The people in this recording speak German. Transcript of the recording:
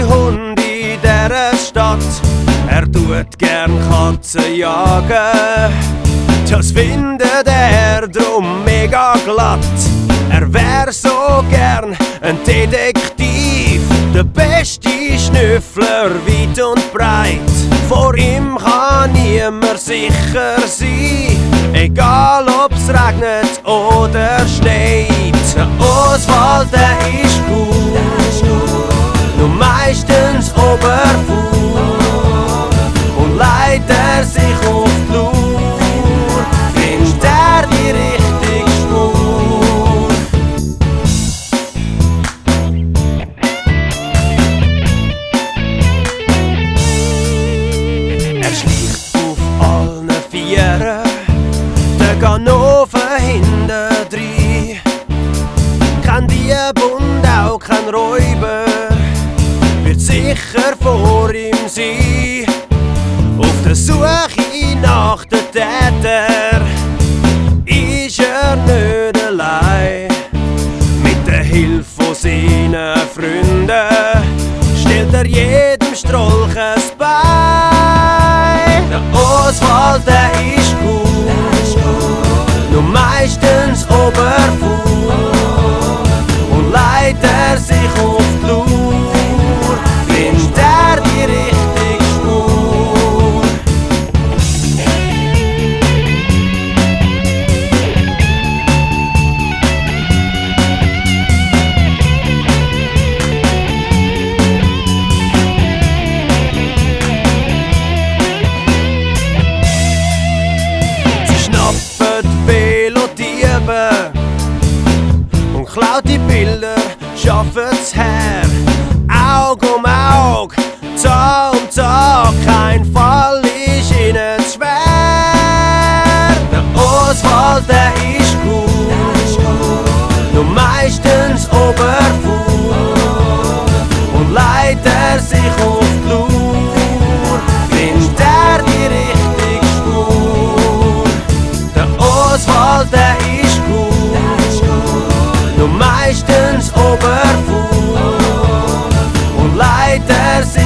Hund in dieser Stadt. Er tut gern Katzen jagen, das findet er drum mega glatt. Er wär so gern ein Detektiv, der beste Schnüffler weit und breit. Vor ihm kann niemand sicher sein, egal ob's regnet oder schneit. Der Oswald, der ist gut, nur meistens oberfaul und leitet er sich auf die Lur, findet er die richtige Spur. Er schleicht auf allen Vieren, der Ganoven hintendrein. Kein Dieb und auch kein Räuber wird sicher vor ihm sein. Auf der Suche nach den Täter ist er nicht allein. Mit der Hilfe von seinen Freunden stellt er jedem Strolch ein Bein. Der Oswald, der ist gut, nur meistens oberfaul und leitet er sich auf die Lur, findet er die richtige Spur. Sie schnappen Velotiebe und klaut die Bilder, schaffen's her. Aug um Aug, Tag um Tag, kein Fall ist ihnen zu schwer. Der Oswald, der ist gut, nur meistens oberfaul und leitet er sich auf die Lur, findet er die richtige Spur. Der Oswald, der ist gut, nur meistens oberfaul und leitet er sich